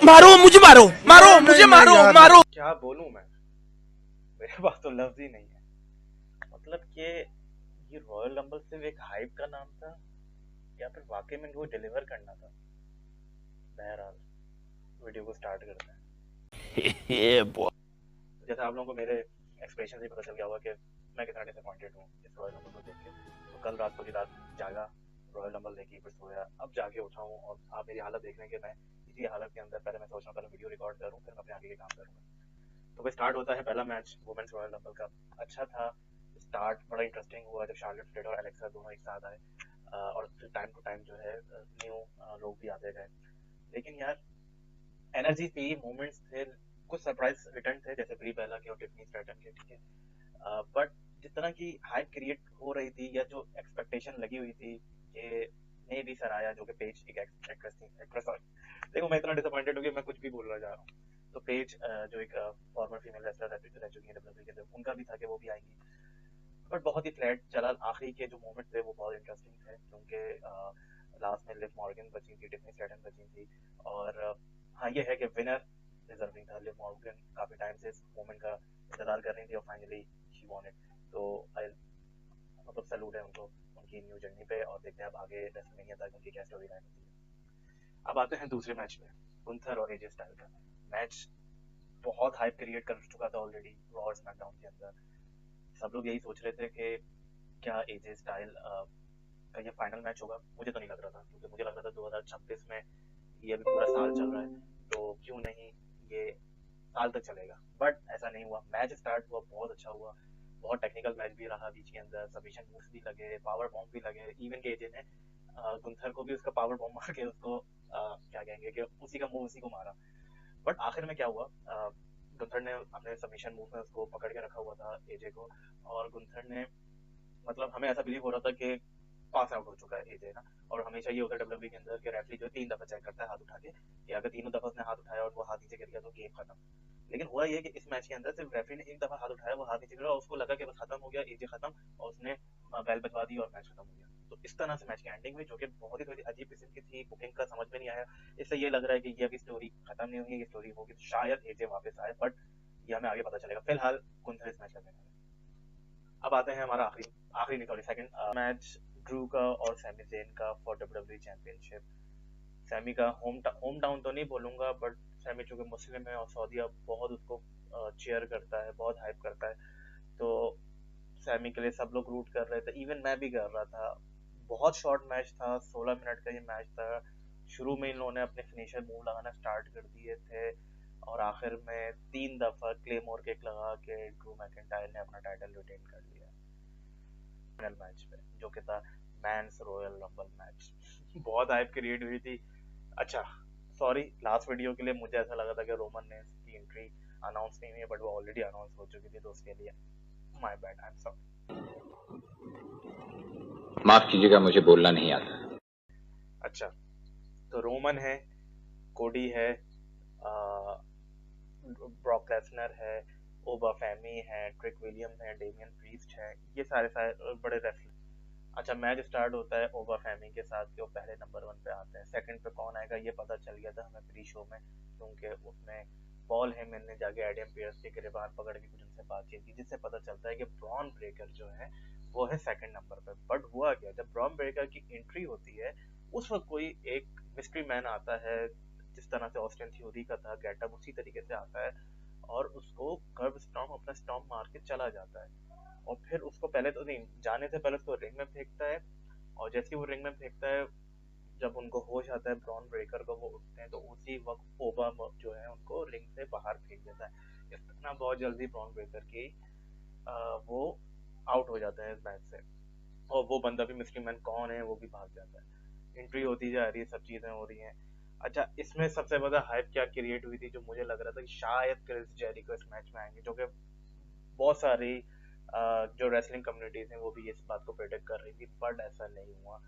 मारो मुझे, मारो मारो मुझे, मारो मारो। क्या बोलूं मैं, मेरे पास तो लफ्ज ही नहीं है। मतलब कि ये रॉयल रंबल सिर्फ एक हाइप का नाम था या फिर वाकई में वो डिलीवर करना था। बहरहाल वीडियो को स्टार्ट करते हैं। जैसे आप लोगों को मेरे एक्सप्रेशन से पता चल गया होगा कि मैं कितना डिसअपॉइंटेड हूँ इस रॉयल रंबल को देख के। तो कल रात पूरी रात जागा, रॉयल रंबल देखी, फिर सोया, अब जाके उठा हूँ और आप मेरी हालत देख लें कि मैं इसी हालत के अंदर पहले मैं सोच रहा हूँ पहले वीडियो रिकॉर्ड करूँ फिर मैं अपने आगे के काम करूँगा। तो भाई स्टार्ट होता है पहला मैच वुमेन्स रॉयल रंबल का। अच्छा था स्टार्ट, बड़ा इंटरेस्टिंग हुआ जब शार्लेट फ्लेयर और एलेक्सा दोनों एक साथ आए और फिर टाइम टू टाइम जो है न्यू लोग भी आते गए। लेकिन यार एनर्जी थी, मोमेंट्स थे, कुछ सरप्राइज रिटर्न थे जैसे ब्री बेला के और टिफनी स्ट्रैटन के, ठीक है। बट जिस तरह की हाइप क्रिएट हो रही थी या जो एक्सपेक्टेशन लगी हुई थी कि ने भी सराया जो कि पेज एक एक्ट्रेस थी, एक्ट्रेस देखो मैं इतना डिसअपॉइंटेड हूँ कि मैं कुछ भी बोलना चाह रहा हूँ। तो पेज जो एक फॉर्मर फीमेल रेसलर रह चुकी है डब्ल्यूडब्ल्यूई के अंदर, उनका भी था कि वो भी आएंगी, बट बहुत ही फ्लैट चला। आखिरी के जो मोमेंट थे वो बहुत इंटरेस्टिंग थे क्योंकि लास्ट में लिव मॉर्गन बची थी, टिफनी स्ट्रैटन बची थी और हाँ ये है कि विनर डिजर्विंग था। लिव मॉर्गन काफी टाइम से इस मोमेंट का इंतजार कर रही थी और फाइनली शी वॉन इट। तो आई मतलब सैल्यूट है उनको उनकी न्यू जर्नी पे और देखते हैं अब आगे रेसलमेनिया तक उनकी क्या स्टोरी लाइन होती है। अब आते हैं दूसरे मैच में, गुंथर और एजे स्टाइल का मैच। बहुत हाइप क्रिएट कर चुका था ऑलरेडी रॉ और स्मैकडाउन के अंदर। सब लोग यही सोच रहे थे कि क्या एजे स्टाइल का ये फाइनल मैच होगा। मुझे तो नहीं लग रहा था क्योंकि मुझे लग रहा था 2026 में ये अभी पूरा साल चल रहा है तो क्यों नहीं ये साल तक चलेगा, बट ऐसा नहीं हुआ। मैच स्टार्ट हुआ, बहुत अच्छा हुआ, बहुत टेक्निकल मैच भी रहा, बीच के अंदर सबमिशन मूव्स भी लगे, पावर बॉम्ब भी लगे, इवन के एजे ने गुंथर को भी उसका पावर बॉम्ब मार के उसको क्या कहेंगे कि उसी का मुंह उसी को मारा। बट आखिर में क्या हुआ, गुंथर ने अपने सबमिशन मूव में उसको पकड़ के रखा हुआ था एजे को और गुंथर ने मतलब हमें ऐसा बिलीव हो रहा था कि पास आउट हो चुका है एजे ना। और हमेशा ये होता है डब्ल्यूडब्ल्यूई के अंदर कि रेफरी जो 3 दफा चेक करता है हाथ उठा के कि अगर तीनों दफा उसने हाथ उठाया और वो हाथ नीचे गिर गया तो गेम खत्म। लेकिन हुआ ये कि इस मैच के अंदर सिर्फ रेफरी ने एक दफा हाथ उठाया, वो हाथ नीचे गिरा और उसको लगा कि बस खत्म हो गया, एजे खत्म, और उसने बेल बजवा दी और मैच खत्म हो गया। तो इस तरह से मैच की एंडिंग हुई जो कि बहुत ही थोड़ी अजीब किस्म की थी, बुकिंग का समझ में नहीं आया। इससे ये लग रहा है कि ये अभी स्टोरी खत्म नहीं हुई, ये स्टोरी होगी तो शायद एजे वापस आए, बट ये हमें आगे पता चलेगा। फिलहाल गुंथर इस मैच का विनर है। अब आते हैं हमारा आखिरी आखिरी नहीं सॉरी सेकंड मैच, ड्रू का और सैमी ज़ेन का फॉर डब्ल्यूडब्ल्यूई चैंपियनशिप। सैमी का होम टाउन तो नहीं बोलूंगा, बट सैमी चूंकि मुस्लिम है और सऊदीया बहुत उसको चेयर करता है, बहुत हाइप करता है, तो सैमी के लिए सब लोग रूट कर रहे थे, इवन मैं भी कर रहा था। बहुत शॉर्ट मैच था, 16 मिनट का ये मैच था। शुरू में इन लोगों ने अपने फिनिशर मूव लगाना स्टार्ट कर दिए थे और आखिर में 3 दफा क्लेमोर किक लगा के ड्रू मैकिंटायर ने अपना टाइटल रिटेन कर लिया फाइनल मैच पे, जो कि था मैंस रॉयल रंबल मैच। बहुत हाइप क्रिएट हुई थी। अच्छा सॉरी, लास्ट वीडियो के लिए मुझे ऐसा लगा था कि रोमन ने की एंट्री अनाउंस नहीं हुई है, बट वो ऑलरेडी अनाउंस हो चुकी थी, तो उसके लिए my bad, I am sorry. माफ कीजिएगा, मुझे बोलना नहीं आता। अच्छा तो रोमन है, कोडी है, ब्रॉक लेसनर है, ओबा फैमी है, ट्रिक विलियम्स है, डेमियन प्रीस्ट है, ये सारे सारे बड़े रेसलर। अच्छा मैच स्टार्ट होता है ओबा फैमी के साथ कि वो पहले नंबर 1 पे आते हैं। सेकंड पे कौन आएगा ये पता चल गया था हमें प्री शो में, क्योंकि उसमें पॉल हेमन ने जाके एडम पियर्स के गिरबान पकड़ के कुछ उनसे बातचीत की, जिससे पता चलता है कि ब्रॉन ब्रेकर जो है वो है सेकंड नंबर पे। बट हुआ क्या, जब ब्रॉन ब्रेकर की एंट्री होती है उस वक्त कोई एक मिस्ट्री मैन आता है, जिस तरह से ऑस्टिन थ्योरी का था गेटअप उसी तरीके से आता है और उसको कर्व स्टॉम्प अपना स्टॉम्प मार के चला जाता है। और फिर उसको पहले तो नहीं जाने से पहले उसको रिंग में फेंकता है और जैसे ही वो रिंग में फेंकता है, जब उनको होश आता है ब्रॉन ब्रेकर को, वो उठते हैं तो उसी वक्त ओबा जो है उनको रिंग से बाहर फेंक देता है। इतना बहुत जल्दी ब्रॉन ब्रेकर की वो आउट हो जाता है इस मैच से और वो बंदा भी मिस्ट्री मैन कौन है वो भी भाग जाता है। एंट्री होती जा रही है, सब चीजें हो रही हैं। अच्छा इसमें सबसे ज्यादा हाइप क्या क्रिएट हुई थी, जो मुझे लग रहा था कि शायद क्रिस जेरिको इस मैच में आएंगे, जो कि बहुत सारी जो रेसलिंग कम्युनिटीज हैं वो भी इस बात को प्रेडिक्ट कर रही थी, बट ऐसा नहीं हुआ।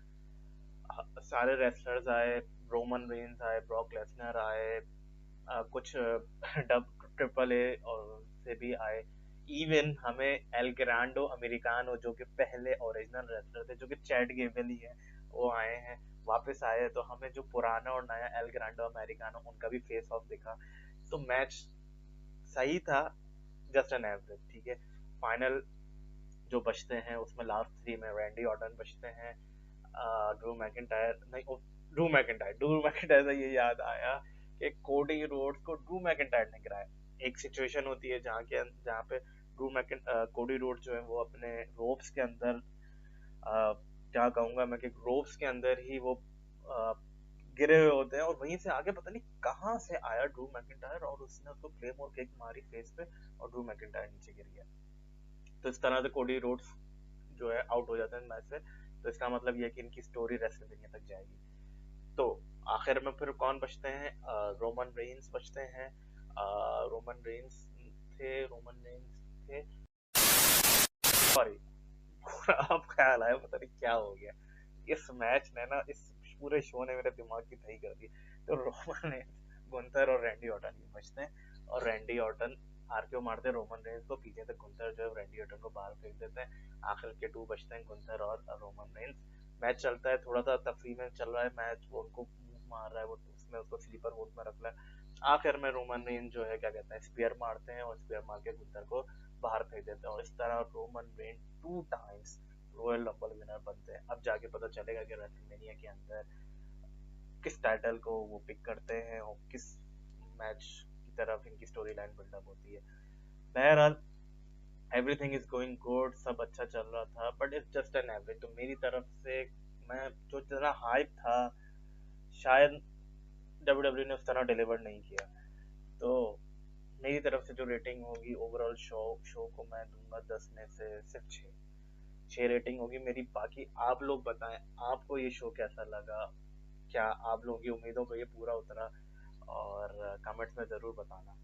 सारे रेसलर्स आए, रोमन रेंस आए, ब्रॉक लेसनर आए, कुछ डब ट्रिपल ए और से भी आए, इवन हमें एल ग्रांडो अमेरिकानो जो कि पहले ओरिजिनल रेसलर थे, जो कि चैट गेबल ही है, वो आए हैं। वापस आए तो हमें जो पुराना और नया एल ग्रांडो अमेरिकानो उनका भी फेस ऑफ दिखा। तो मैच सही था, जस्ट एन एवरेज, ठीक है। फाइनल जो बचते हैं उसमें लास्ट थ्री में रैंडी ऑर्टन बचते हैं, ड्रू मैकिंटायर नहीं, ड्रू मैकिंटायर से ये याद आया कि कोडी रोड्स को ड्रू मैकिंटायर ने गिराया। एक सिचुएशन होती है जहाँ पे कोडी रोड्स जो है वो अपने रोप्स के अंदर, क्या कहूंगा मैं, कि रोप्स के अंदर ही वो अ, गिरे हुए होते हैं, और वहीं से आगे पता नहीं कहाँ से आया ड्रू मैकिंटायर और उसने उसको क्लेम और किक मारी फेस पे, और ड्रू मैकिंटायर नीचे गिर गया। तो इस तरह से कोडी रोड्स जो है आउट हो जाते हैं मैच से। तो इसका मतलब ये है कि इनकी स्टोरी रेसलमेनिया तक जाएगी। तो आखिर में फिर कौन बचते हैं? रोमन रेंस बचते हैं। रोमन रेंस थे, सॉरी, अब ख्याल आया, पता नहीं क्या हो गया। इस मैच ने ना, इस पूरे शो ने मेरे दिमाग की दही कर दी। तो रोमन रेंस, गुंथर और रैंडी ऑर्टन ये बचते हैं, और रैंडी ऑर्टन आरकेओ मारते हैं रोमन रेंस को, पीछे से गुंथर जो है रैंडी ऑर्टन को बाहर फेंक देते हैं। आखिर के टू बचते हैं, गुंथर और रोमन रेंस। मैच चलता है, थोड़ा सा तफरी में चल रहा है मैच, वो उनको मूव मार रहा है, वो उसने उसको स्लीपर होल्ड में रख लिया। आखिर में रोमन रेंस जो है, क्या कहते हैं, स्पीयर मारते हैं, और स्पीयर मार के गुंथर को बाहर फेंक देते हैं, और इस तरह Roman Reigns 2 times royal rumble winner बनते हैं। अब जाके पता चलेगा कि रेसलमेनिया के अंदर किस टाइटल को वो पिक करते हैं और किस मैच की तरफ इनकी स्टोरी लाइन बिल्डअप होती है। बहरहाल एवरीथिंग इज गोइंग गुड, सब अच्छा चल रहा था, but it's just an average. तो मेरी तरफ से, मैं जो जितना हाइप था, शायद डब्ल्यूडब्ल्यू ने उस तरह डिलीवर नहीं किया। तो मेरी तरफ से जो रेटिंग होगी ओवरऑल शो को मैं दूंगा 10 में से सिर्फ 6 रेटिंग होगी मेरी। बाकी आप लोग बताएं आपको ये शो कैसा लगा, क्या आप लोगों की उम्मीदों को ये पूरा उतरा, और कमेंट्स में ज़रूर बताना।